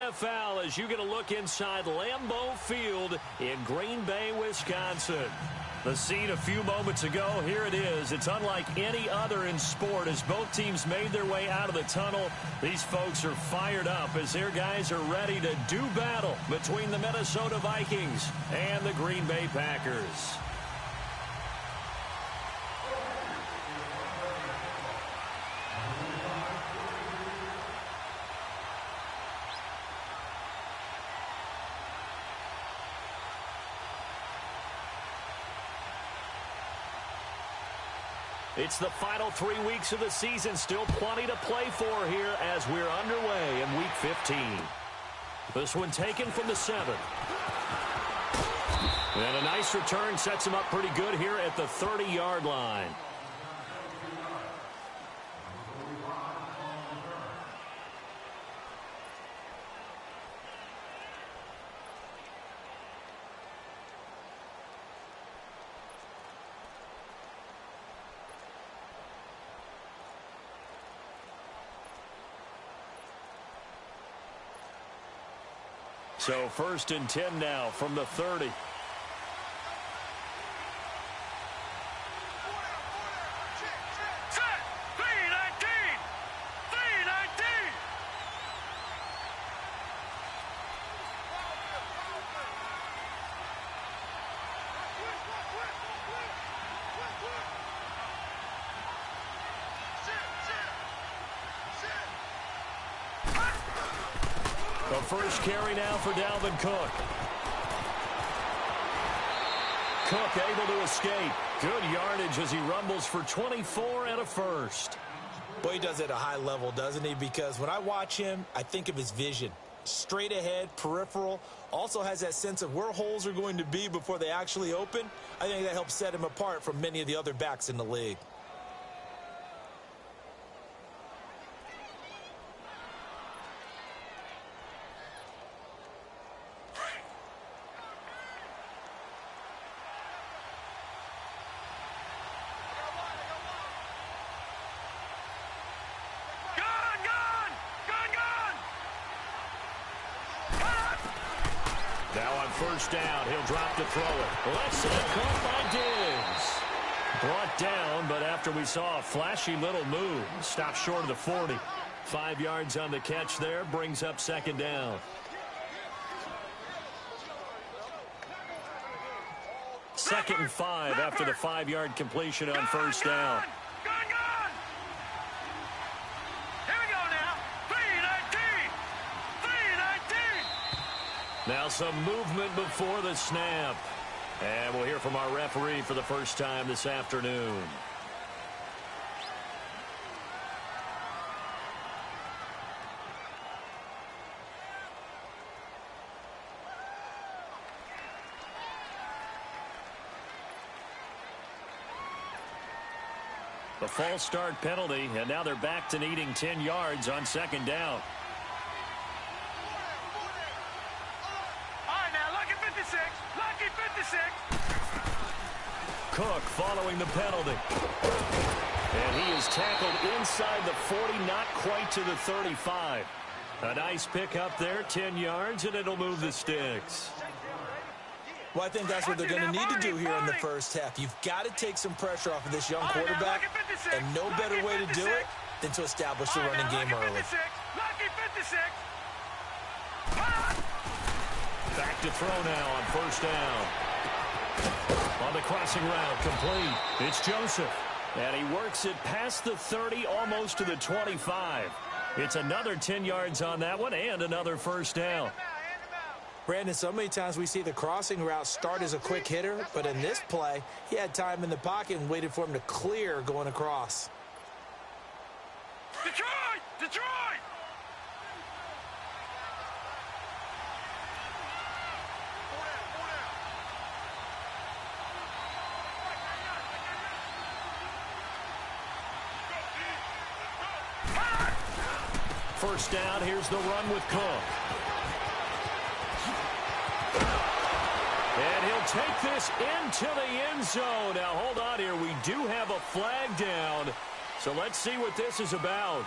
NFL as you get a look inside Lambeau Field in Green Bay, Wisconsin. The scene a few moments ago, here it is. It's unlike any other in sport as both teams made their way out of the tunnel. These folks are fired up as their guys are ready to do battle between the Minnesota Vikings and the Green Bay Packers. It's the final 3 weeks of the season. Still plenty to play for here as we're underway in Week 15. This one taken from the 7th. And a nice return sets him up pretty good here at the 30-yard line. So 1st and 10 now from the 30. The first carry now for Dalvin Cook. Cook able to escape. Good yardage as he rumbles for 24 and a first. Well, he does it at a high level, doesn't he? Because when I watch him, I think of his vision. Straight ahead, peripheral. Also has that sense of where holes are going to be before they actually open. I think that helps set him apart from many of the other backs in the league. First down, he'll drop to throw it. Let's see it caught by Diggs. Brought down, but after we saw a flashy little move, stopped short of the 40. 5 yards on the catch there, brings up 2nd down. 2nd and 5 after the 5-yard completion on 1st down. Now some movement before the snap. And we'll hear from our referee for the first time this afternoon. The false start penalty, and now they're back to needing 10 yards on 2nd down. Cook following the penalty. And he is tackled inside the 40, not quite to the 35. A nice pick up there, 10 yards, and it'll move the sticks. Well, I think that's what they're going to need to do here in the first half. You've got to take some pressure off of this young quarterback, and no better way to do it than to establish the running game early. Back to throw now on 1st down. On the crossing route, complete. It's Joseph. And he works it past the 30, almost to the 25. It's another 10 yards on that one and another 1st down. Brandon, so many times we see the crossing route start as a quick hitter, but in this play, he had time in the pocket and waited for him to clear going across. Detroit! Detroit! First down, here's the run with Cook. And he'll take this into the end zone. Now, hold on here. We do have a flag down. So let's see what this is about.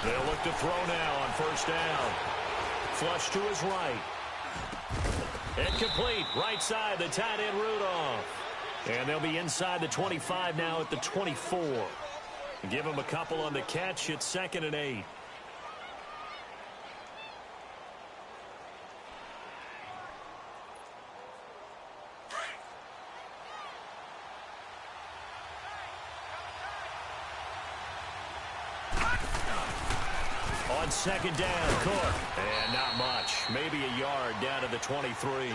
They'll look to throw now on first down. Flush to his right. Incomplete. Right side, the tight end Rudolph. And they'll be inside the 25 now at the 24. Give him a couple on the catch. It's 2nd and 8. On 2nd down, Cook. And not much. Maybe a yard down to the 23.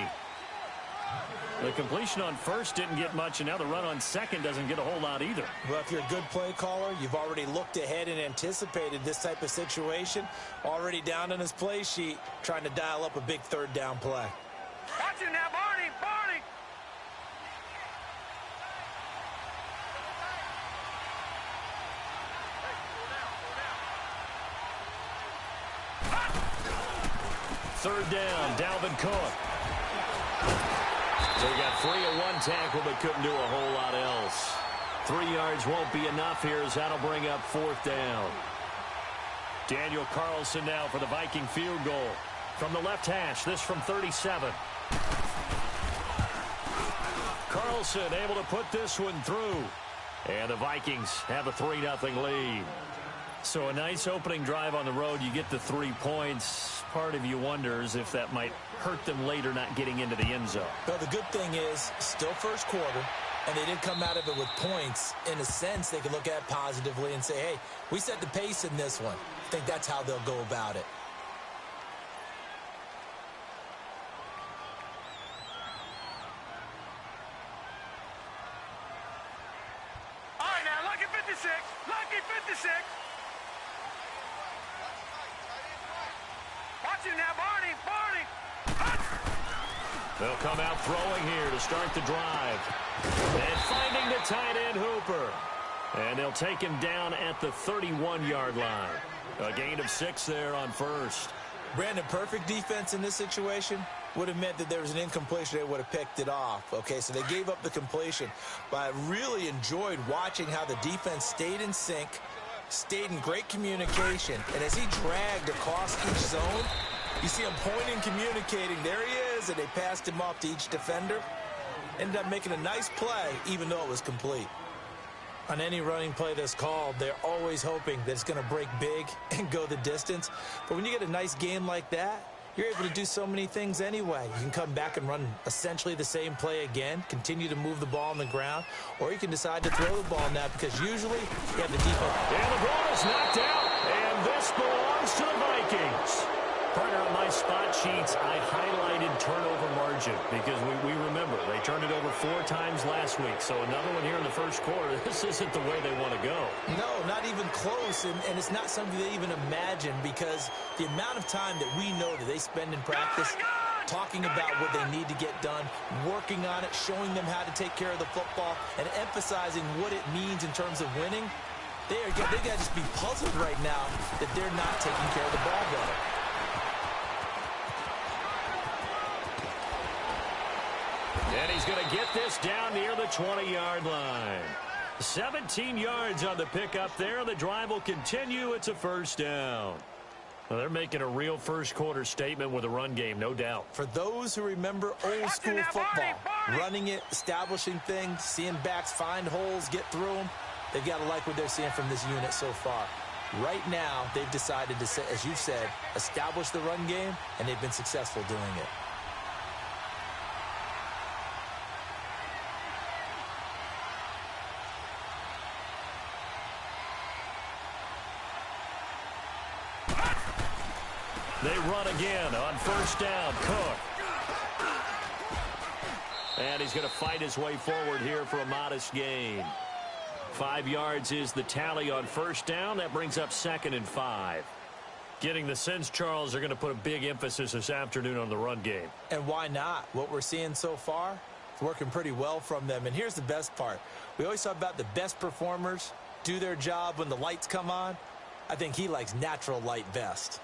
The completion on first didn't get much, and now the run on second doesn't get a whole lot either. Well, if you're a good play caller, you've already looked ahead and anticipated this type of situation. Already down on his play sheet, trying to dial up a big 3rd down play. Watch it now, Barney! Barney! Third down, Dalvin Cook. They got 3 at 1 tackle, but couldn't do a whole lot else. 3 yards won't be enough here as that'll bring up 4th down. Daniel Carlson now for the Viking field goal. From the left hash, this from 37. Carlson able to put this one through. And the Vikings have a 3-0 lead. So a nice opening drive on the road. You get the 3 points. Part of you wonders if that might hurt them later not getting into the end zone. But the good thing is, still first quarter, and they did come out of it with points. In a sense, they can look at it positively and say, hey, we set the pace in this one. I think that's how they'll go about it. All right, now, lucky 56. Lucky 56. Watch it now, Barney. Barney. They'll come out throwing here to start the drive. And finding the tight end Hooper. And they'll take him down at the 31-yard line. A gain of 6 there on first. Brandon, perfect defense in this situation would have meant that there was an incompletion. They would have picked it off. Okay, so they gave up the completion. But I really enjoyed watching how the defense stayed in sync, stayed in great communication. And as he dragged across each zone, you see him pointing, communicating. There he is, and they passed him off to each defender. Ended up making a nice play, even though it was complete. On any running play that's called, they're always hoping that it's going to break big and go the distance. But when you get a nice game like that, you're able to do so many things anyway. You can come back and run essentially the same play again, continue to move the ball on the ground, or you can decide to throw the ball now because usually you have the defense. And the ball is knocked out, and this belongs to the Vikings. Partner, on my spot sheets, I highlighted turnover margin because we remember they turned it over 4 times last week. So another one here in the first quarter. This isn't the way they want to go. No, not even close, and it's not something they even imagine because the amount of time that we know that they spend in practice talking about what they need to get done, working on it, showing them how to take care of the football, and emphasizing what it means in terms of winning, they got to just be puzzled right now that they're not taking care of the ball better. And he's going to get this down near the 20-yard line. 17 yards on the pickup there. The drive will continue. It's a first down. Well, they're making a real first-quarter statement with a run game, no doubt. For those who remember old-school football, running it, establishing things, seeing backs find holes, get through them, they've got to like what they're seeing from this unit so far. Right now, they've decided to, as you've said, establish the run game, and they've been successful doing it. They run again on first down. Cook. And he's going to fight his way forward here for a modest gain. 5 yards is the tally on first down. That brings up 2nd and 5. Getting the sense, Charles, they're going to put a big emphasis this afternoon on the run game. And why not? What we're seeing so far, it's working pretty well from them. And here's the best part. We always talk about the best performers do their job when the lights come on. I think he likes natural light best.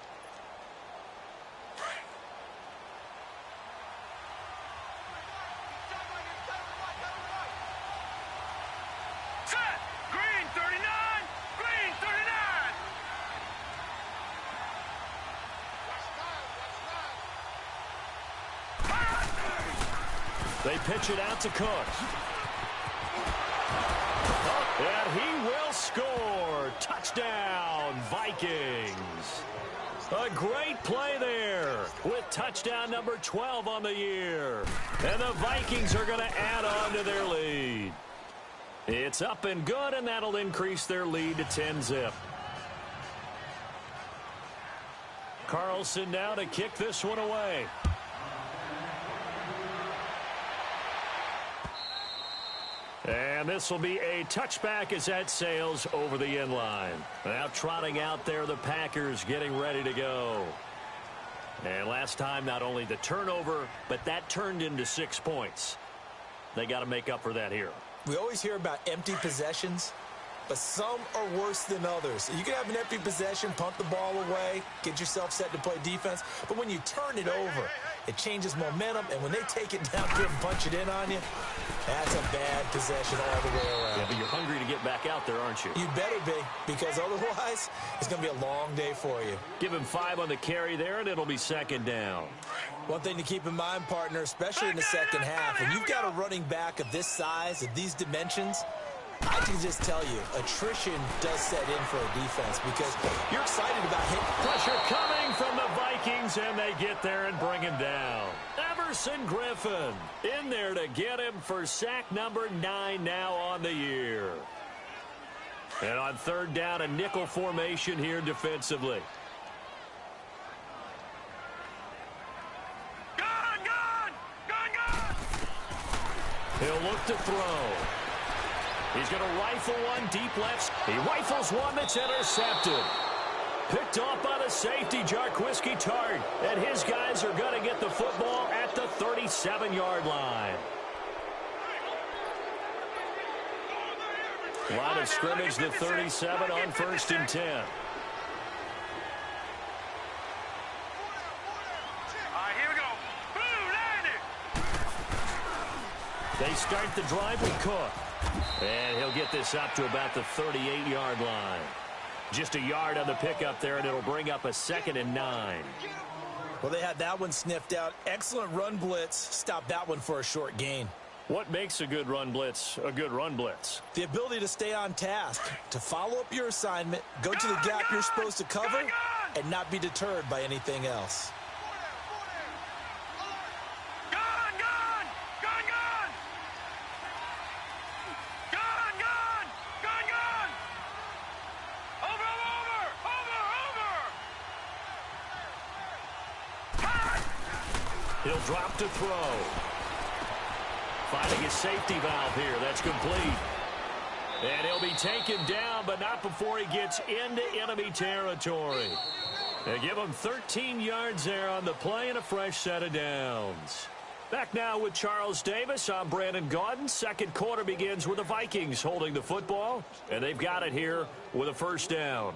They pitch it out to Cook. And he will score. Touchdown, Vikings. A great play there with touchdown number 12 on the year. And the Vikings are going to add on to their lead. It's up and good, and that'll increase their lead to 10-zip. Carlson now to kick this one away. And this will be a touchback as that sails over the end line. Now trotting out there, the Packers getting ready to go. And last time, not only the turnover, but that turned into 6 points. They got to make up for that here. We always hear about empty possessions, but some are worse than others. You can have an empty possession, pump the ball away, get yourself set to play defense, but when you turn it over, it changes momentum, and when they take it down here and punch it in on you, that's a bad possession all the way around. Yeah, but you're hungry to get back out there, aren't you? You better be, because otherwise, it's going to be a long day for you. Give him 5 on the carry there, and it'll be second down. One thing to keep in mind, partner, especially in the second half, when you've got a running back of this size, of these dimensions, I can just tell you, attrition does set in for a defense because you're excited about hitting. Pressure coming from the Vikings, and they get there and bring him down. Everson Griffin in there to get him for sack number 9 now on the year. And on third down, a nickel formation here defensively. He'll look to throw. He's going to rifle one deep left. He rifles one that's intercepted. Picked off by the safety, Jarquiski Tart. And his guys are going to get the football at the 37-yard line. Line of scrimmage, the 37 on 1st and 10. They start the drive with Cook. And he'll get this up to about the 38-yard line. Just a yard on the pickup there, and it'll bring up a 2nd and 9. Well, they had that one sniffed out. Excellent run blitz. Stop that one for a short gain. What makes a good run blitz a good run blitz? The ability to stay on task, to follow up your assignment, go to the gap you're supposed to cover, and not be deterred by anything else. He'll drop to throw. Finding his safety valve here. That's complete. And he'll be taken down, but not before he gets into enemy territory. They give him 13 yards there on the play and a fresh set of downs. Back now with Charles Davis. I'm Brandon Gaudin. Second quarter begins with the Vikings holding the football, and they've got it here with a first down.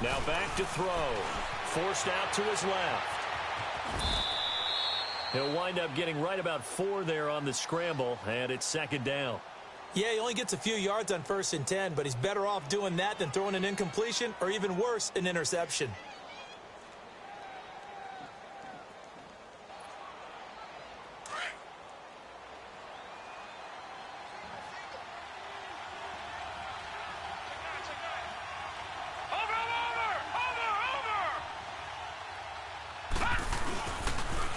Now back to throw. Forced out to his left. He'll wind up getting right about 4 there on the scramble, and it's second down. Yeah, he only gets a few yards on 1st and 10, but he's better off doing that than throwing an incompletion or even worse, an interception.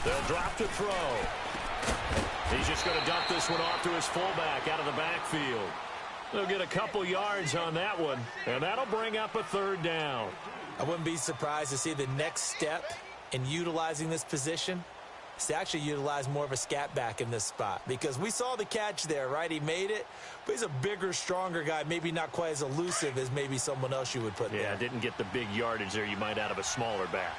They'll drop to throw. He's just going to dump this one off to his fullback out of the backfield. They'll get a couple yards on that one, and that'll bring up a third down. I wouldn't be surprised to see the next step in utilizing this position is to actually utilize more of a scat back in this spot, because we saw the catch there, right? He made it, but he's a bigger, stronger guy, maybe not quite as elusive as maybe someone else you would put there. Yeah, didn't get the big yardage there you might out of a smaller back.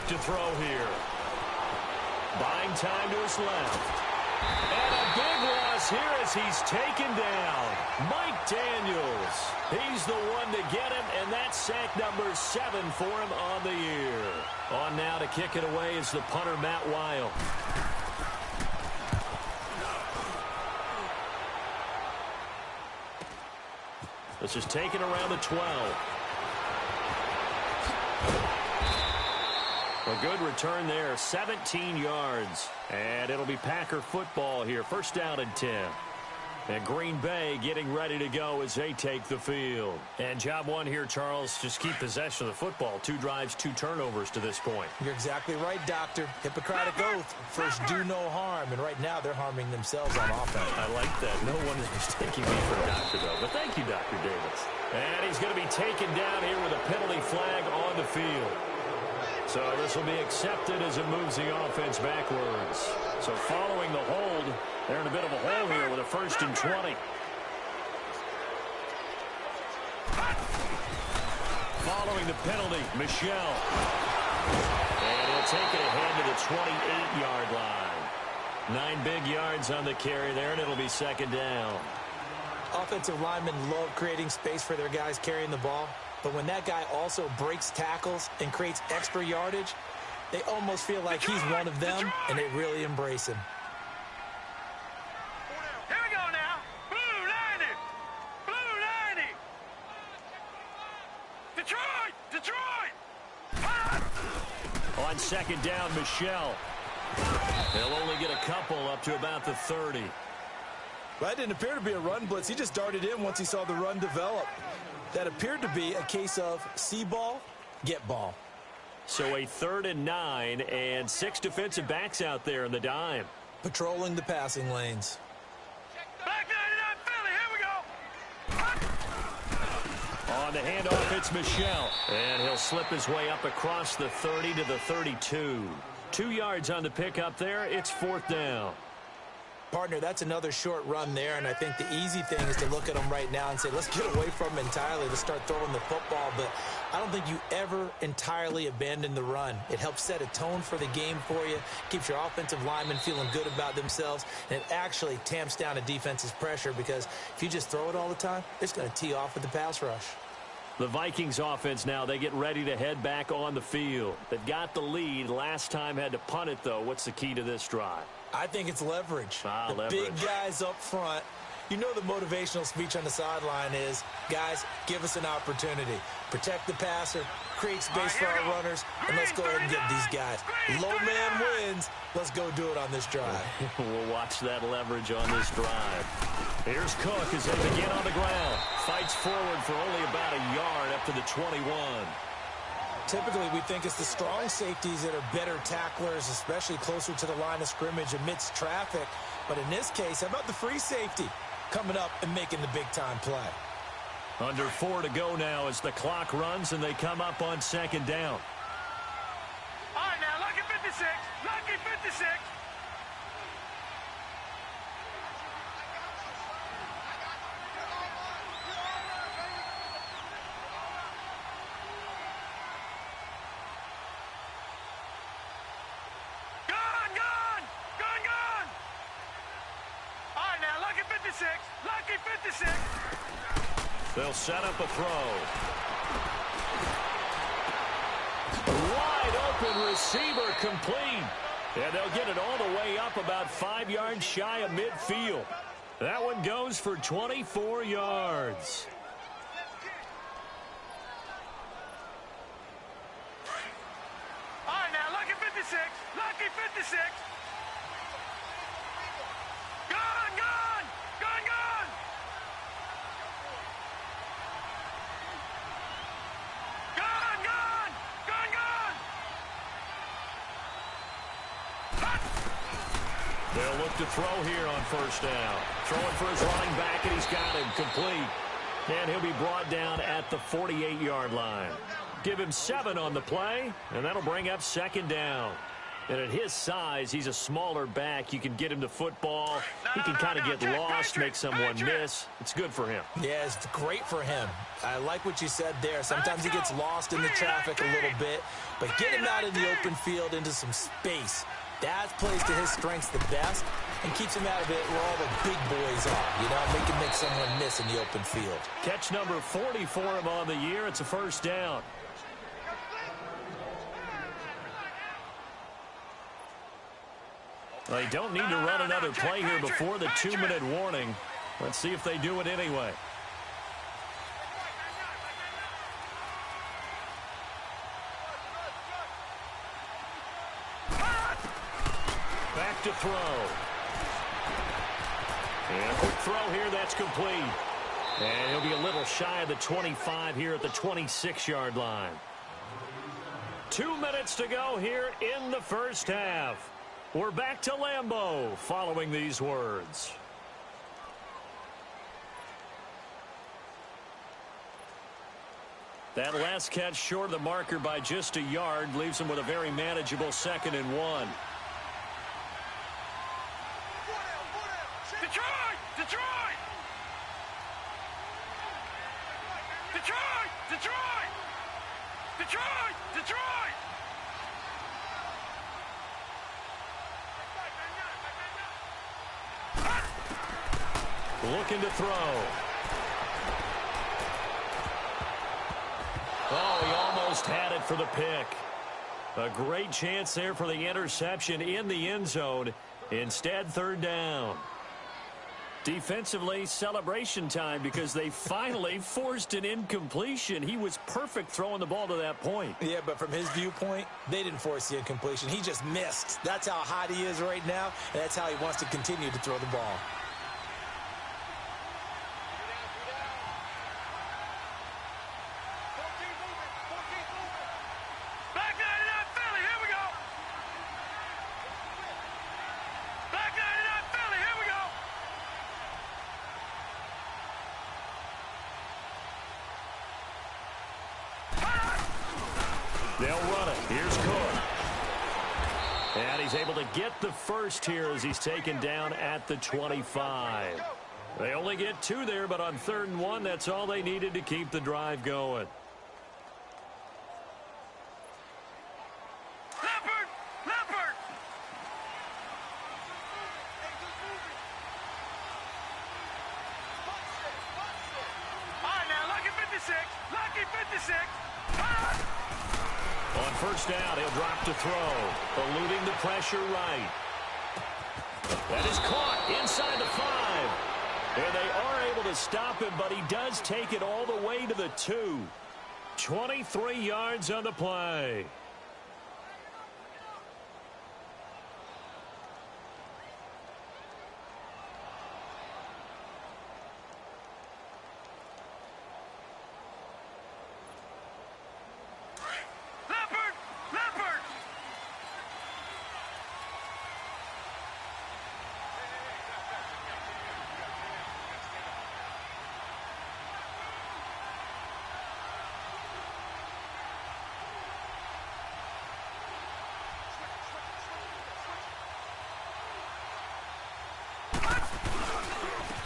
To throw here. Buying time to his left. And a big loss here as he's taken down. Mike Daniels. He's the one to get him, and that's sack number 7 for him on the year. On now to kick it away is the punter, Matt Weil. This is taken around the 12. A good return there, 17 yards. And it'll be Packer football here, first down and 10. And Green Bay getting ready to go as they take the field. And job one here, Charles, just keep possession of the football. 2 drives, 2 turnovers to this point. You're exactly right, Doctor. Hippocratic oath. First, do no harm. And right now, they're harming themselves on offense. I like that. No one is mistaking me for a doctor, though. But thank you, Dr. Davis. And he's going to be taken down here with a penalty flag on the field. So this will be accepted as it moves the offense backwards. So following the hold, they're in a bit of a hole here with a 1st and 20. Following the penalty, Michelle. And he'll take it ahead to the 28-yard line. 9 big yards on the carry there, and it'll be 2nd down. Offensive linemen love creating space for their guys carrying the ball. But when that guy also breaks tackles and creates extra yardage, they almost feel like he's one of them, and they really embrace him. Here we go now. Blue 90. Blue 90. Detroit. Detroit. On 2nd down, Michelle. They'll only get a couple up to about the 30. Well, that didn't appear to be a run blitz. He just darted in once he saw the run develop. That appeared to be a case of see ball, get ball. So a 3rd and 9 and 6 defensive backs out there in the dime. Patrolling the passing lanes. Back 99 Philly. Here we go. On the handoff, it's Michelle. And he'll slip his way up across the 30 to the 32. 2 yards on the pickup there. It's 4th down. Partner, that's another short run there, and I think the easy thing is to look at him right now and say, let's get away from him entirely. Let's start throwing the football, but I don't think you ever entirely abandon the run. It helps set a tone for the game for you, keeps your offensive linemen feeling good about themselves, and it actually tamps down a defense's pressure, because if you just throw it all the time, it's going to tee off with the pass rush. The Vikings offense now, they get ready to head back on the field. They've got the lead. Last time had to punt it, though. What's the key to this drive? I think it's leverage. Leverage. Big guys up front. You know the motivational speech on the sideline is, guys, give us an opportunity. Protect the passer, create space for our runners, and let's go ahead and get these guys. Low man wins. Let's go do it on this drive. We'll watch that leverage on this drive. Here's Cook as they begin on the ground. Fights forward for only about a yard up to the 21. Typically, we think it's the strong safeties that are better tacklers, especially closer to the line of scrimmage amidst traffic. But in this case, how about the free safety coming up and making the big-time play? Under 4 to go now as the clock runs and they come up on 2nd down. All right, now, lucky 56. Lucky 56. Lucky 56. They'll set up a throw. Wide open receiver complete. And they'll get it all the way up about 5 yards shy of midfield. That one goes for 24 yards. All right, now, lucky 56. Lucky 56. They'll look to throw here on first down. Throwing for his running back, and he's got him complete. And he'll be brought down at the 48-yard line. Give him 7 on the play, and that'll bring up second down. And at his size, he's a smaller back. You can get him to football. He can kind of get lost, make someone miss. It's good for him. Yeah, it's great for him. I like what you said there. Sometimes he gets lost in the traffic a little bit, but get him out in the open field into some space. That plays to his strengths the best and keeps him out of it where all the big boys are. You know, they can make someone miss in the open field. Catch number 40 for him on the year. It's a first down. They don't need to run another play here before the 2-minute warning. Let's see if they do it anyway. Back to throw. And a quick throw here, that's complete. And he'll be a little shy of the 25 here at the 26-yard line. 2 minutes to go here in the first half. We're back to Lambeau following these words. That last catch short of the marker by just a yard leaves him with a very manageable 2nd and 1. Detroit! Detroit! Detroit! Detroit! Detroit! Detroit! Looking to throw. Oh, he almost had it for the pick. A great chance there for the interception in the end zone. Instead, 3rd down. Defensively, celebration time because they finally forced an incompletion. He was perfect throwing the ball to that point. Yeah, but from his viewpoint, they didn't force the incompletion. He just missed. That's how hot he is right now, and that's how he wants to continue to throw the ball. They'll run it. Here's Cook. And he's able to get the first here as he's taken down at the 25. They only get 2 there, but on 3rd and 1, that's all they needed to keep the drive going. Leopard! Leopard! All right, now, lucky 56. Lucky 56. On first down, he'll drop to throw, eluding the pressure right. That is caught inside the 5. And they are able to stop him, but he does take it all the way to the 2. 23 yards on the play.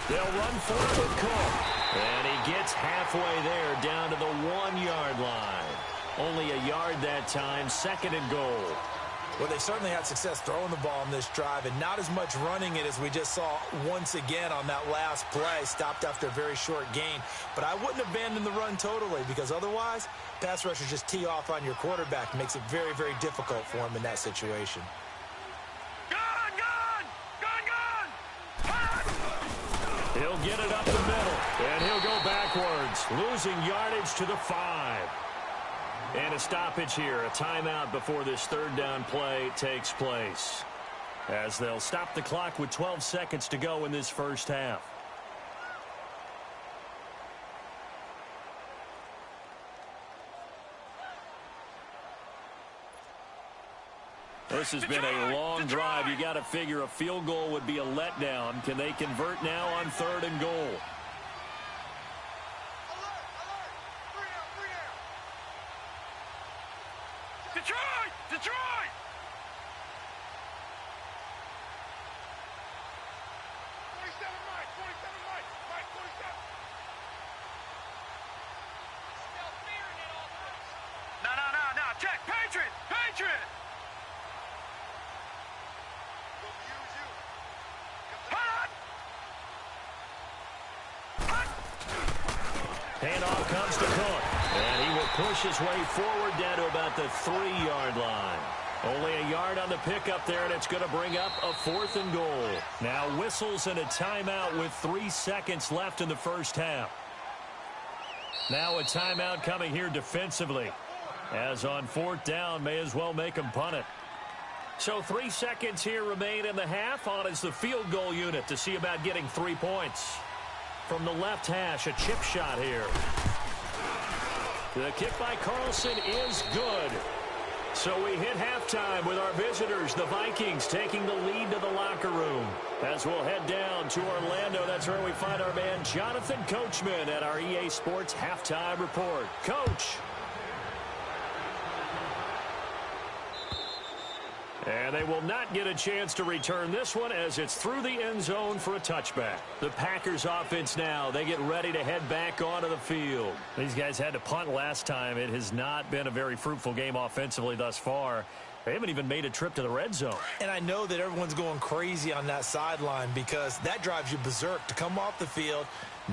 They'll run for it with Cook. And he gets halfway there down to the 1-yard line. Only a yard that time, 2nd and goal. Well, they certainly had success throwing the ball in this drive and not as much running it as we just saw once again on that last play. Stopped after a very short gain. But I wouldn't abandon the run totally because otherwise, pass rushers just tee off on your quarterback. Makes it very, very difficult for him in that situation. He'll get it up the middle, and he'll go backwards, losing yardage to the 5. And a stoppage here, a timeout before this 3rd down play takes place, as they'll stop the clock with 12 seconds to go in this first half. This has been a long drive. You got to figure a field goal would be a letdown. Can they convert now on 3rd and goal? Detroit! Detroit! 27 Mike, 27 Mike, Mike 27. Still fearing it all first. No. Check, Patriot! Patriot! Handoff comes to Cook, and he will push his way forward down to about the 3-yard line. Only a yard on the pickup there, and it's going to bring up a 4th and goal. Now whistles and a timeout with 3 seconds left in the first half. Now a timeout coming here defensively. As on 4th down, may as well make him punt it. So 3 seconds here remain in the half. On is the field goal unit to see about getting 3 points. From the left hash, a chip shot here. The kick by Carlson is good. So we hit halftime with our visitors, the Vikings, taking the lead to the locker room. As we'll head down to Orlando, that's where we find our man Jonathan Coachman at our EA Sports Halftime Report. Coach. And they will not get a chance to return this one as it's through the end zone for a touchback. The Packers offense now, they get ready to head back onto the field. These guys had to punt last time. It has not been a very fruitful game offensively thus far. They haven't even made a trip to the red zone. And I know that everyone's going crazy on that sideline because that drives you berserk to come off the field,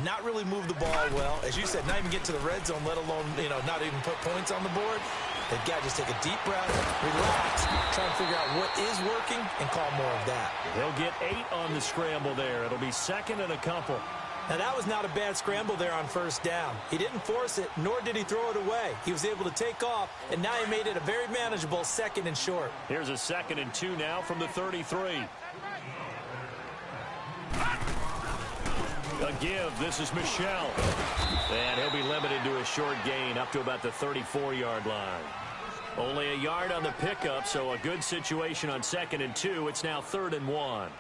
not really move the ball well. As you said, not even get to the red zone, let alone, not even put points on the board. They've got to just take a deep breath, relax, try and figure out what is working, and call more of that. They'll get 8 on the scramble there. It'll be 2nd and a couple. Now, that was not a bad scramble there on 1st down. He didn't force it, nor did he throw it away. He was able to take off, and now he made it a very manageable 2nd and short. Here's a 2nd and 2 now from the 33. A give. This is Michelle. And he'll be limited to a short gain up to about the 34-yard line. Only a yard on the pickup, so a good situation on 2nd and 2. It's now 3rd and 1.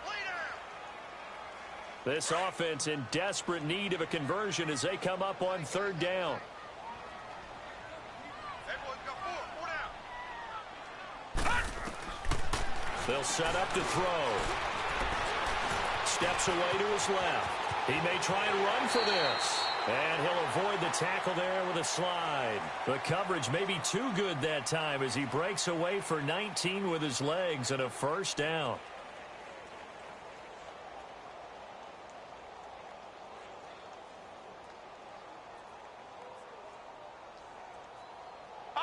This offense in desperate need of a conversion as they come up on 3rd down. They'll set up to throw. Steps away to his left. He may try and run for this. And he'll avoid the tackle there with a slide. The coverage may be too good that time as he breaks away for 19 with his legs and a 1st down.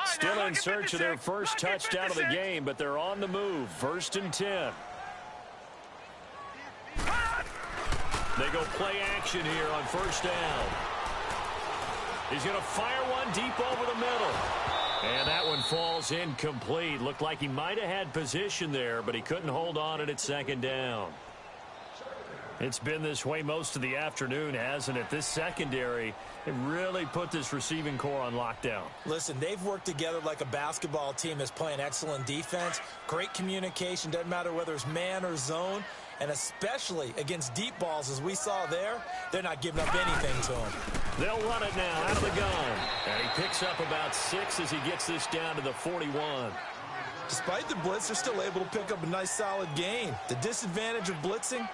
Still in search of their first touchdown of the game, but they're on the move. 1st and 10. They go play action here on 1st down. He's going to fire one deep over the middle. And that one falls incomplete. Looked like he might have had position there, but he couldn't hold on at 2nd down. It's been this way most of the afternoon, hasn't it? This secondary, it really put this receiving core on lockdown. Listen, they've worked together like a basketball team that's playing excellent defense. Great communication, doesn't matter whether it's man or zone. And especially against deep balls, as we saw there, they're not giving up anything to him. They'll run it now out of the gun. And he picks up about 6 as he gets this down to the 41. Despite the blitz, they're still able to pick up a nice solid gain. The disadvantage of blitzing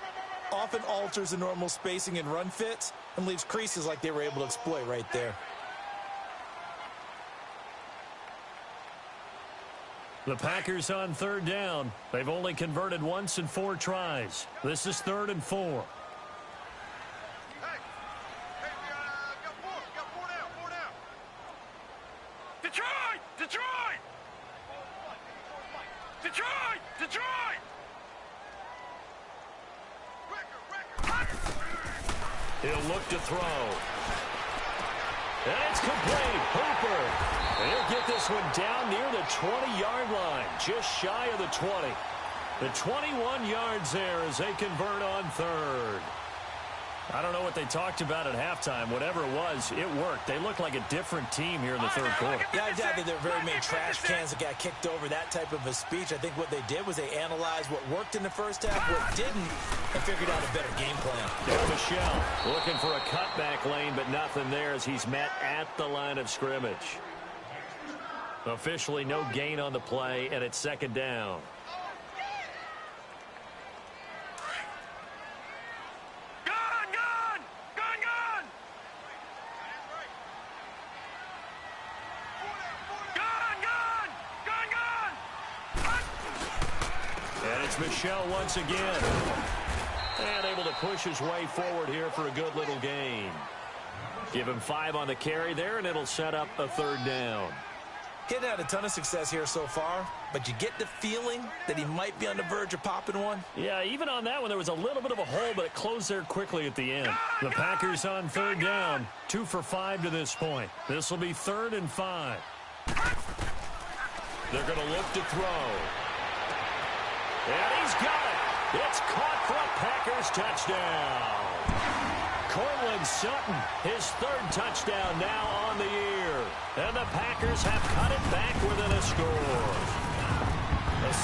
often alters the normal spacing and run fits and leaves creases like they were able to exploit right there. The Packers on 3rd down. They've only converted once in 4 tries. This is 3rd and 4. Hey, we got 4 down. Detroit! Detroit! He'll look to throw. And it's complete. Hooper. And he'll get this one down near the 20-yard line, just shy of the 20. The 21 yards there as they convert on 3rd. I don't know what they talked about at halftime. Whatever it was, it worked. They looked like a different team here in the third quarter. Yeah, I doubt that there are very many trash cans that got kicked over, that type of a speech. I think what they did was they analyzed what worked in the first half, what didn't, and figured out a better game plan. Yeah, Michelle looking for a cutback lane, but nothing there as he's met at the line of scrimmage. Officially no gain on the play, and it's second down. Michelle once again. And able to push his way forward here for a good little gain. Give him 5 on the carry there, and it'll set up a third down. Getting had a ton of success here so far, but you get the feeling that he might be on the verge of popping one. Yeah, even on that one, there was a little bit of a hole, but it closed there quickly at the end. The Packers on third down, 2 for 5 to this point. This will be 3rd and 5. They're going to look to throw. And he's got it. It's caught for a Packers touchdown. Cortland Sutton, his 3rd touchdown now on the year. And the Packers have cut it back within a score.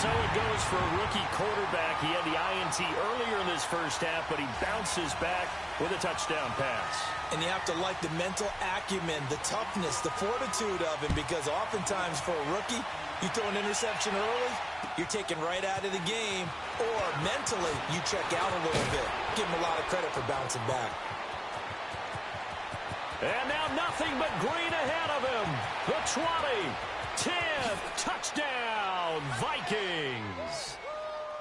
So it goes for a rookie quarterback. He had the INT earlier in this first half, but he bounces back with a touchdown pass. And you have to like the mental acumen, the toughness, the fortitude of him, because oftentimes for a rookie, you throw an interception early, you're taken right out of the game, or mentally you check out a little bit. Give him a lot of credit for bouncing back. And now nothing but green ahead of him. The 20, 10, touchdown, Vikings.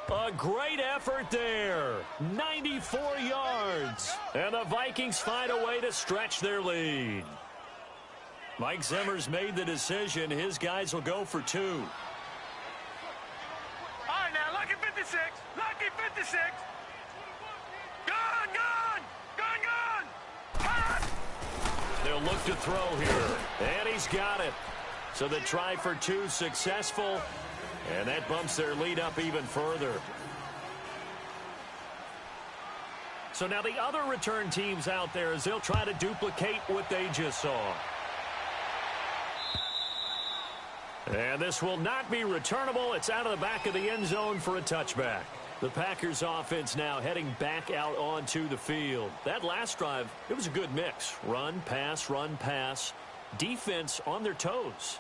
A great effort there. 94 yards. And the Vikings find a way to stretch their lead. Mike Zimmer's made the decision. His guys will go for 2. All right, now, lucky 56. Lucky 56. Gun, gun, gun, gun. Pass. They'll look to throw here. And he's got it. So the try for 2 successful. And that bumps their lead up even further. So now the other return teams out there as they'll try to duplicate what they just saw. And this will not be returnable. It's out of the back of the end zone for a touchback. The Packers offense now heading back out onto the field. That last drive, it was a good mix. Run, pass, defense on their toes.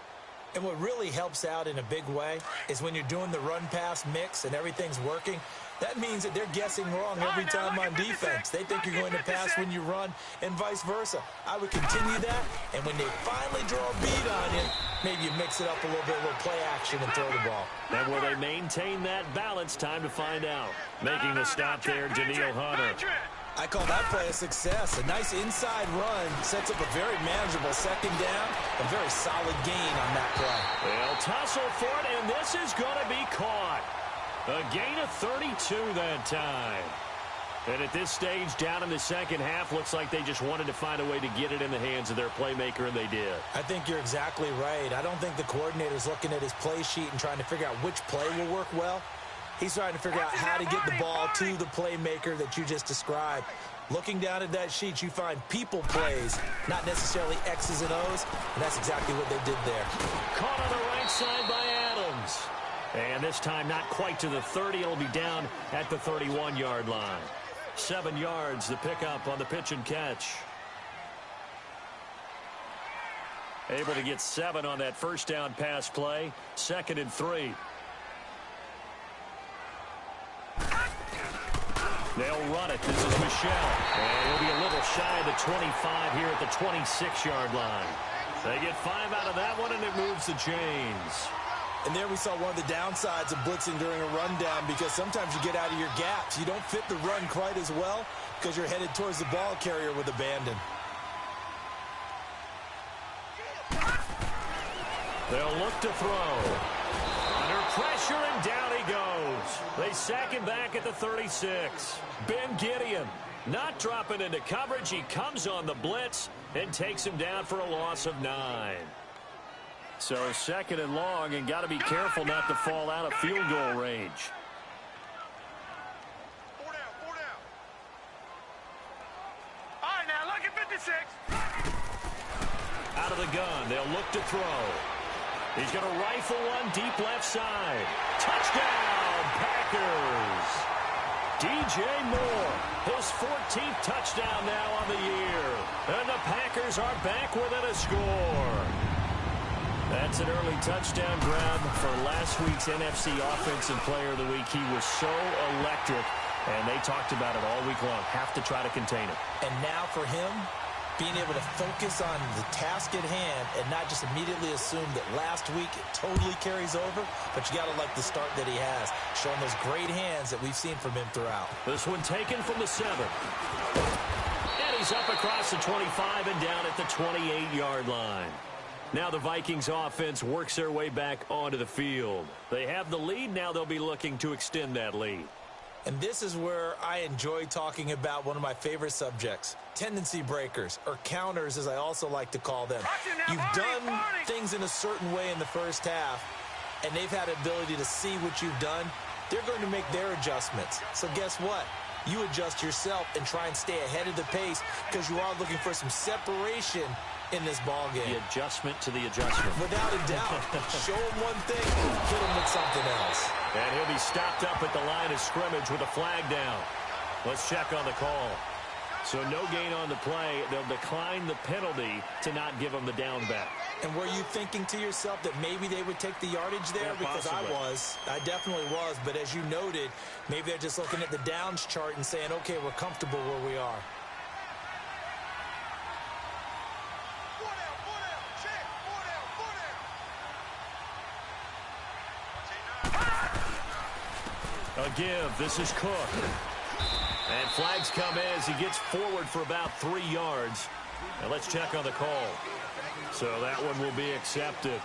And what really helps out in a big way is when you're doing the run-pass mix and everything's working, that means that they're guessing wrong every time on defense. They think you're going to pass when you run and vice versa. I would continue that, and when they finally draw a beat on you, maybe you mix it up a little bit, a little play action and throw the ball. And will they maintain that balance? Time to find out. Making the stop there, Daniil Hunter. I call that play a success. A nice inside run sets up a very manageable second down. A very solid gain on that play. They'll tussle for it, and this is going to be caught. A gain of 32 that time. And at this stage, down in the second half, looks like they just wanted to find a way to get it in the hands of their playmaker, and they did. I think you're exactly right. I don't think the coordinator's looking at his play sheet and trying to figure out which play will work well. He's trying to figure out how to get the ball to the playmaker that you just described. Looking down at that sheet, you find people plays, not necessarily X's and O's, and that's exactly what they did there. Caught on the right side by Adams. And this time not quite to the 30. It'll be down at the 31-yard line. 7 yards, the pickup on the pitch and catch. Able to get 7 on that first down pass play. 2nd and 3. They'll run it. This is Michelle. And he'll be a little shy of the 25 here at the 26-yard line. They get 5 out of that one, and it moves the chains. And there we saw one of the downsides of blitzing during a rundown, because sometimes you get out of your gaps. You don't fit the run quite as well because you're headed towards the ball carrier with abandon. They'll look to throw. Under pressure, and down he goes. They sack him back at the 36. Ben Gideon not dropping into coverage. He comes on the blitz and takes him down for a loss of 9. So 2nd and long, and got to be careful not to fall out of field goal range. of the gun. They'll look to throw. He's going to rifle one deep left side. Touchdown, Packers. DJ Moore, his 14th touchdown now on the year. And the Packers are back within a score. That's an early touchdown grab for last week's NFC Offensive Player of the Week. He was so electric, and they talked about it all week long. Have to try to contain it. And now for him, being able to focus on the task at hand and not just immediately assume that last week it totally carries over, but you got to like the start that he has, showing those great hands that we've seen from him throughout. This one taken from the 7. And he's up across the 25 and down at the 28-yard line. Now the Vikings offense works their way back onto the field. They have the lead. Now they'll be looking to extend that lead. And this is where I enjoy talking about one of my favorite subjects, tendency breakers, or counters as I also like to call them. You've done things in a certain way in the first half, and they've had the ability to see what you've done. They're going to make their adjustments. So guess what? You adjust yourself and try and stay ahead of the pace because you are looking for some separation in this ball game. The adjustment to the adjustment. Without a doubt. Show him one thing, hit him with something else. And he'll be stopped up at the line of scrimmage with a flag down. Let's check on the call. So no gain on the play. They'll decline the penalty to not give him the down back. And were you thinking to yourself that maybe they would take the yardage there? Yeah, because possibly. I definitely was. But as you noted, maybe they're just looking at the downs chart and saying, okay, we're comfortable where we are. A give. This is Cook. And flags come in as he gets forward for about 3 yards. Now let's check on the call. So that one will be accepted.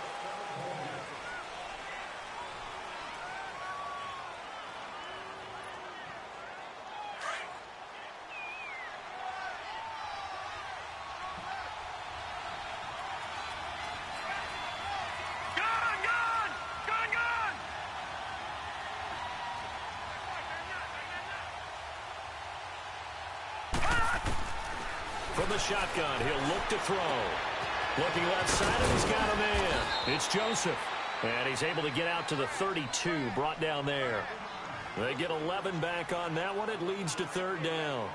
From the shotgun, he'll look to throw. Looking left side, and he's got a man. It's Joseph. And he's able to get out to the 32, brought down there. They get 11 back on that one. It leads to 3rd down.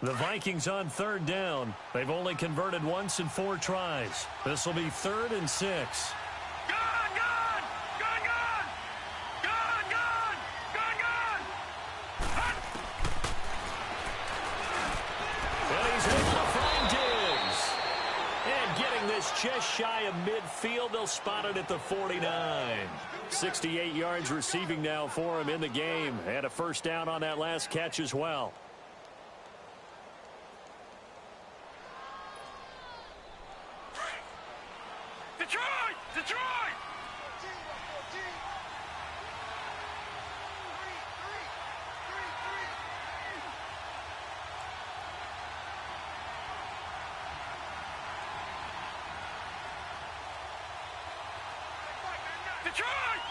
The Vikings on 3rd down. They've only converted once in 4 tries. This will be 3rd and 6. And he's able to find Diggs. And getting this just shy of midfield, they'll spot it at the 49. 68 yards receiving now for him in the game. And a first down on that last catch as well.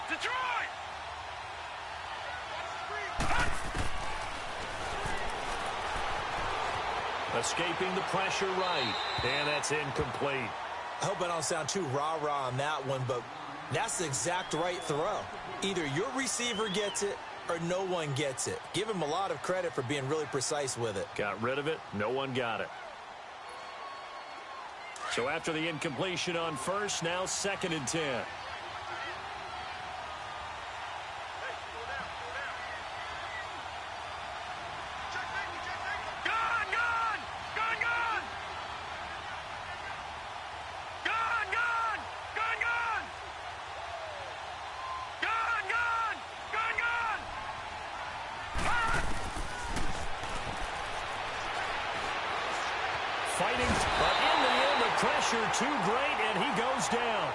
Detroit! Escaping the pressure right. And that's incomplete. I hope I don't sound too rah-rah on that one, but that's the exact right throw. Either your receiver gets it or no one gets it. Give him a lot of credit for being really precise with it. Got rid of it. No one got it. So after the incompletion on first, now 2nd and 10. Fighting, but in the end, the pressure too great, and he goes down.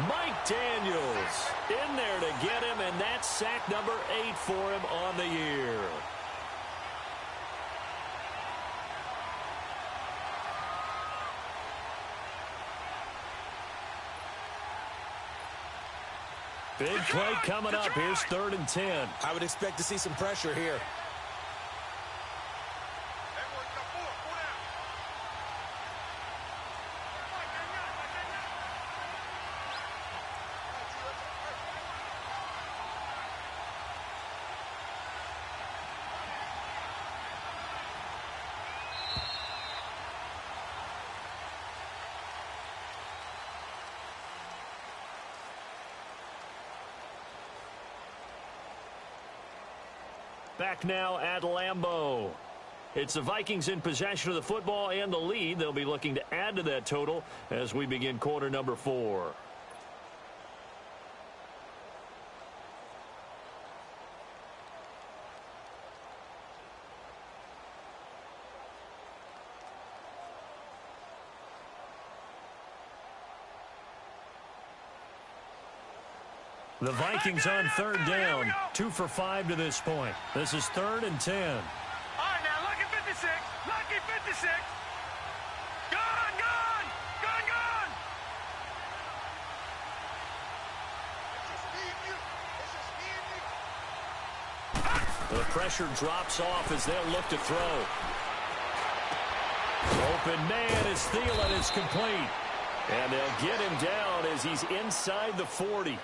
Mike Daniels in there to get him, and that's sack number 8 for him on the year. Big play coming up. Here's 3rd and 10. I would expect to see some pressure here. Back now at Lambeau. It's the Vikings in possession of the football and the lead. They'll be looking to add to that total as we begin quarter number 4. The Vikings on 3rd down. 2 for 5 to this point. This is 3rd and 10. All right, now, lucky 56. Lucky 56. Gone, gone. Gone, gone. The pressure drops off as they'll look to throw. Open man is Thielen. It's complete. And they'll get him down as he's inside the 40.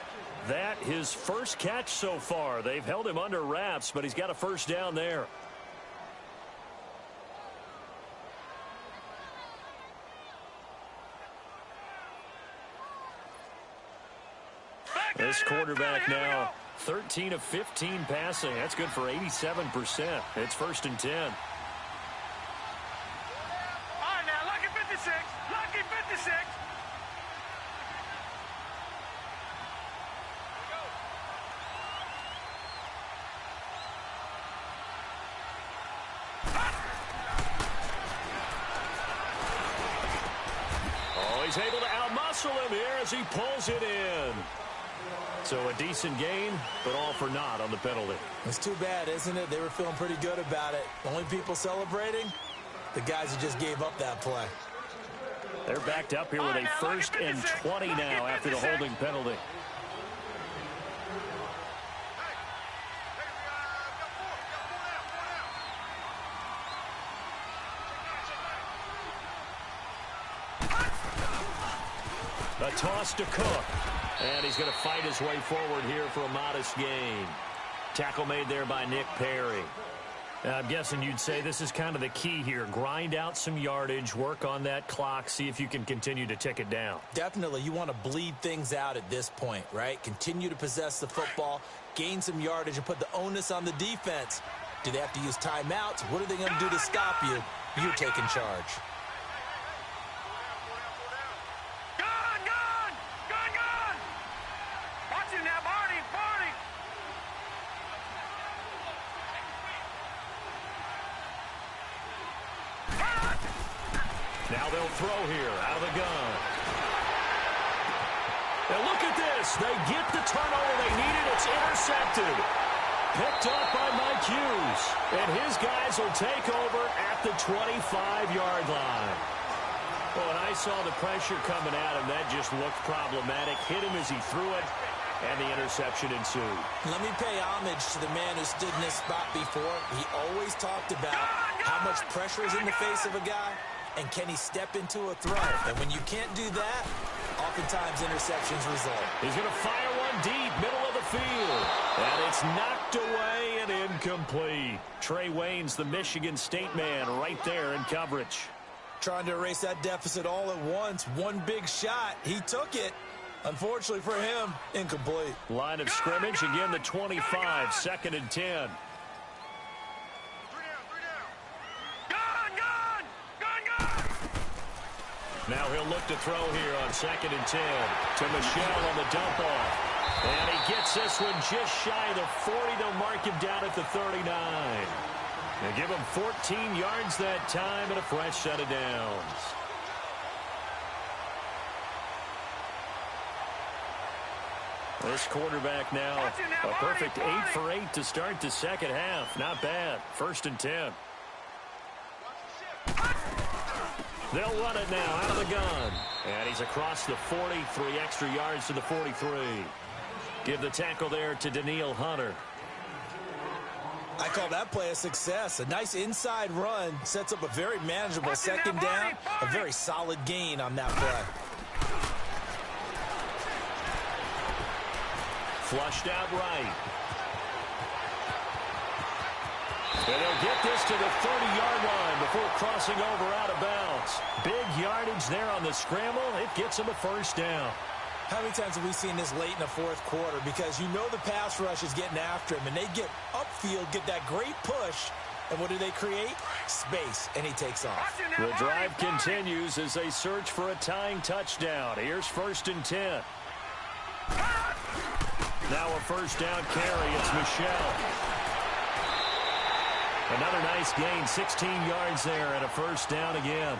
That his first catch so far. They've held him under wraps, but he's got a first down there. This quarterback now 13 of 15 passing. That's good for 87%. It's 1st and 10. All right, now, lucky 56. Lucky 56. He's able to outmuscle him here as he pulls it in. So a decent gain, but all for naught on the penalty. It's too bad, isn't it? They were feeling pretty good about it. Only people celebrating, the guys who just gave up that play. They're backed up here with a 1st and 20 now after the holding penalty. A toss to Cook. And he's going to fight his way forward here for a modest gain. Tackle made there by Nick Perry. I'm guessing you'd say this is kind of the key here. Grind out some yardage, work on that clock, see if you can continue to tick it down. Definitely. You want to bleed things out at this point, right? Continue to possess the football, gain some yardage, and put the onus on the defense. Do they have to use timeouts? What are they going to do to stop you? You're taking charge. Now they'll throw here out of the gun. And look at this. They get the turnover they needed. It's intercepted. Picked up by Mike Hughes. And his guys will take over at the 25-yard line. Well, when I saw the pressure coming at him, that just looked problematic. Hit him as he threw it, and the interception ensued. Let me pay homage to the man who stood in this spot before. He always talked about how much pressure is in the face of a guy. And can he step into a throw? And when you can't do that, oftentimes interceptions result. He's going to fire one deep, middle of the field. And it's knocked away and incomplete. Trey Waynes, the Michigan State man, right there in coverage. Trying to erase that deficit all at once. One big shot. He took it. Unfortunately for him, incomplete. Line of scrimmage, again the 25, 2nd and 10. Now he'll look to throw here on 2nd and 10 to Michel on the dump off. And he gets this one just shy of the 40. They'll mark him down at the 39. They give him 14 yards that time and a fresh set of downs. This quarterback now a perfect 8 for 8 to start the second half. Not bad. 1st and 10. They'll run it now out of the gun. And he's across the 40, 3 extra yards to the 43. Give the tackle there to Daniil Hunter. I call that play a success. A nice inside run sets up a very manageable second down. A very solid gain on that play. Flushed out right. And he'll get this to the 30-yard line before crossing over out of bounds. Big yardage there on the scramble. It gets him a first down. How many times have we seen this late in the fourth quarter? Because you know the pass rush is getting after him, and they get upfield, get that great push, and what do they create? Space, and he takes off. The drive continues as they search for a tying touchdown. Here's 1st and 10. Now a first down carry. It's Michelle. Another nice gain, 16 yards there, and a first down again.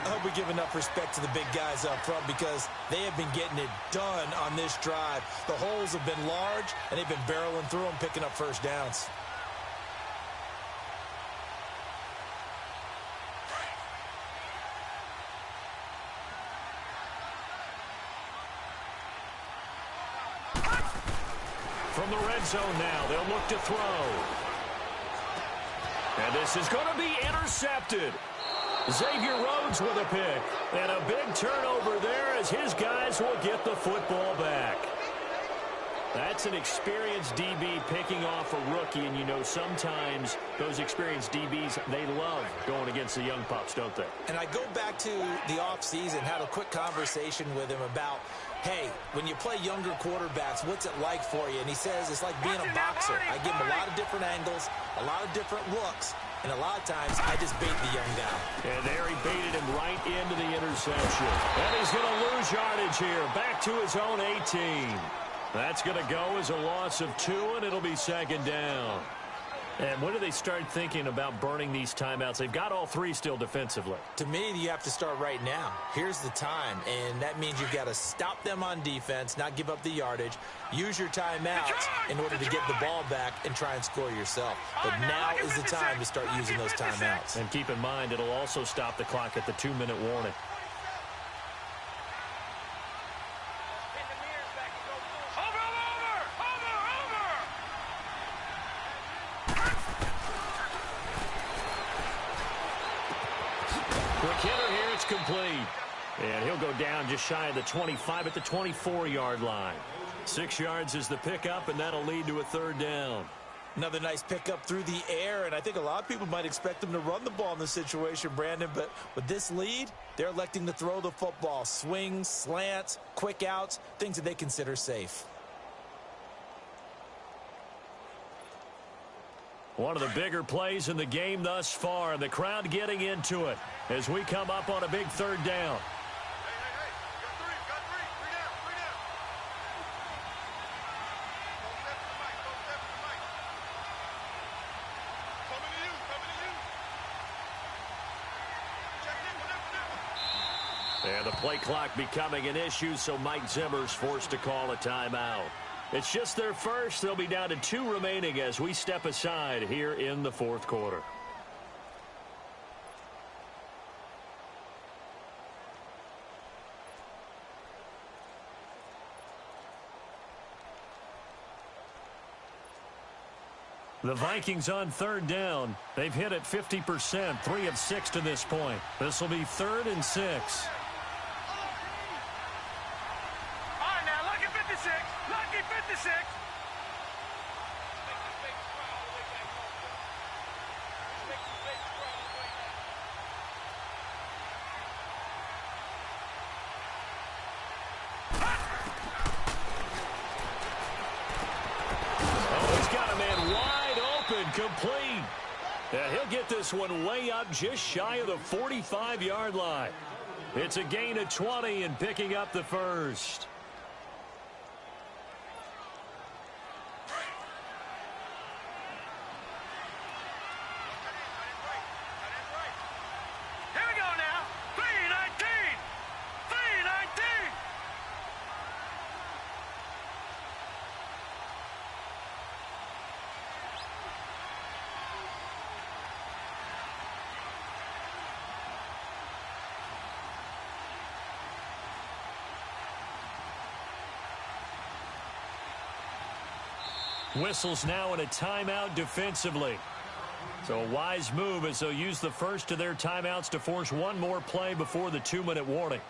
I hope we give enough respect to the big guys up front because they have been getting it done on this drive. The holes have been large, and they've been barreling through them, picking up first downs. From the red zone now, they'll look to throw. And this is going to be intercepted. Xavier Rhodes with a pick. And a big turnover there as his guys will get the football back. That's an experienced DB picking off a rookie, and you know sometimes those experienced DBs, they love going against the young pups, don't they? And I go back to the offseason, had a quick conversation with him about, hey, when you play younger quarterbacks, what's it like for you? And he says it's like being a boxer. I give him a lot of different angles, a lot of different looks, and a lot of times I just bait the young guy. And there he baited him right into the interception. And he's going to lose yardage here, back to his own 18. That's going to go as a loss of 2, and it'll be second down. And when do they start thinking about burning these timeouts? They've got all 3 still defensively. To me, you have to start right now. Here's the time, and that means you've got to stop them on defense, not give up the yardage, use your timeouts in order to get the ball back and try and score yourself. But now is the time to start using those timeouts. And keep in mind, it'll also stop the clock at the 2-minute warning. Quick hitter here, it's complete. And he'll go down just shy of the 25 at the 24-yard line. 6 yards is the pickup, and that'll lead to a third down. Another nice pickup through the air, and I think a lot of people might expect them to run the ball in this situation, Brandon, but with this lead, they're electing to throw the football. Swings, slants, quick outs, things that they consider safe. One of the bigger plays in the game thus far, and the crowd getting into it as we come up on a big third down. And the play clock becoming an issue, so Mike Zimmer's forced to call a timeout. It's just their first. They'll be down to 2 remaining as we step aside here in the fourth quarter. The Vikings on third down. They've hit it 50%, 3 of 6 to this point. This will be 3rd and 6. Lucky 56. Oh, he's got a man wide open, complete. Yeah, he'll get this one way up just shy of the 45-yard line. It's a gain of 20 and picking up the first. Whistles now in a timeout defensively. So a wise move as they'll use the first of their timeouts to force one more play before the 2-minute warning.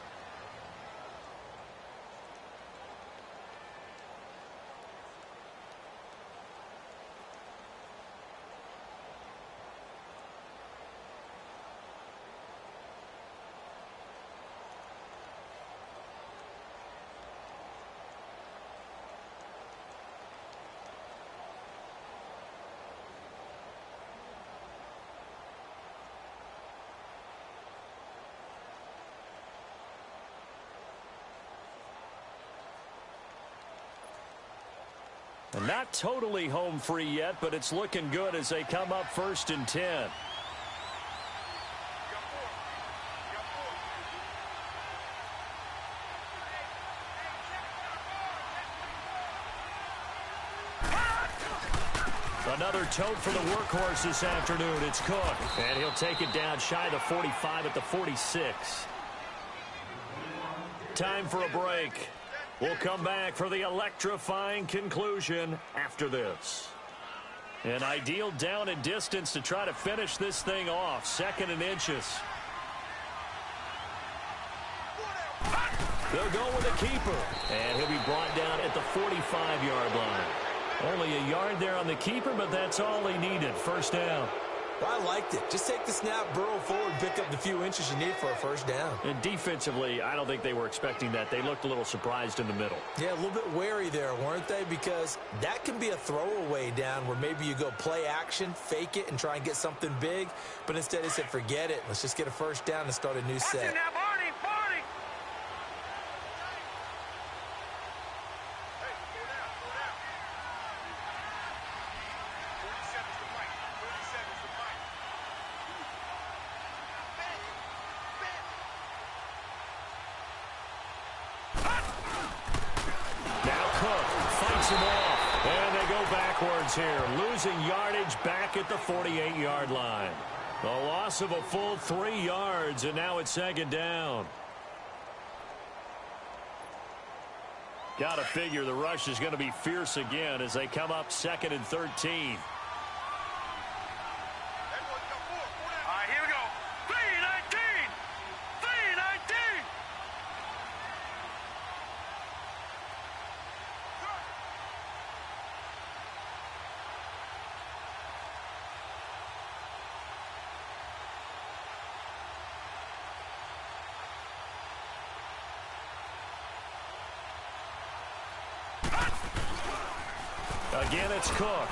And not totally home free yet, but it's looking good as they come up 1st and 10. Another tote for the workhorse this afternoon. It's Cook, and he'll take it down shy of the 45 at the 46. Time for a break. We'll come back for the electrifying conclusion after this. An ideal down and distance to try to finish this thing off. 2nd and inches. They'll go with a keeper. And he'll be brought down at the 45-yard line. Only a yard there on the keeper, but that's all he needed. 1st down. Well, I liked it. Just take the snap, burrow forward, pick up the few inches you need for a 1st down. And defensively, I don't think they were expecting that. They looked a little surprised in the middle. Yeah, a little bit wary there, weren't they? Because that can be a throwaway down where maybe you go play action, fake it, and try and get something big. But instead they said, forget it. Let's just get a 1st down and start a new set. Now, Barney, Barney. Hey, go down, go down. 47's the mic. 47's the mic. Now Cook fights him off, and they go backwards here, losing yardage back at the 48-yard line. A loss of a full 3 yards, and now it's 2nd down. Got to figure the rush is going to be fierce again as they come up 2nd and 13. All right, here we go. 319. 319. Again, it's Cook.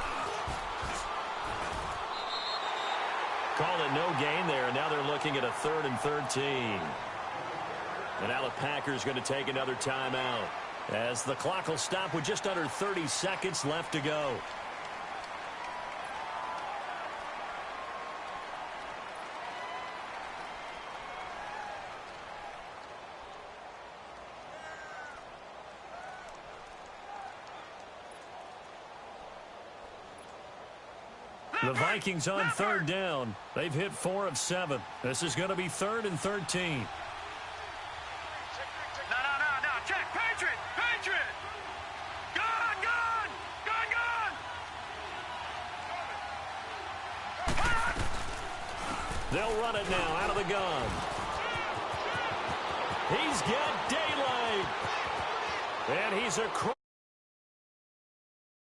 Call it no gain there, and now they're looking at a 3rd and 13. And now the Packers going to take another timeout as the clock will stop with just under 30 seconds left to go. The Vikings on 3rd down. They've hit 4 of 7. This is going to be 3rd and 13. No. Check. Patriot. Gun. They'll run it now out of the gun. He's got daylight. And he's across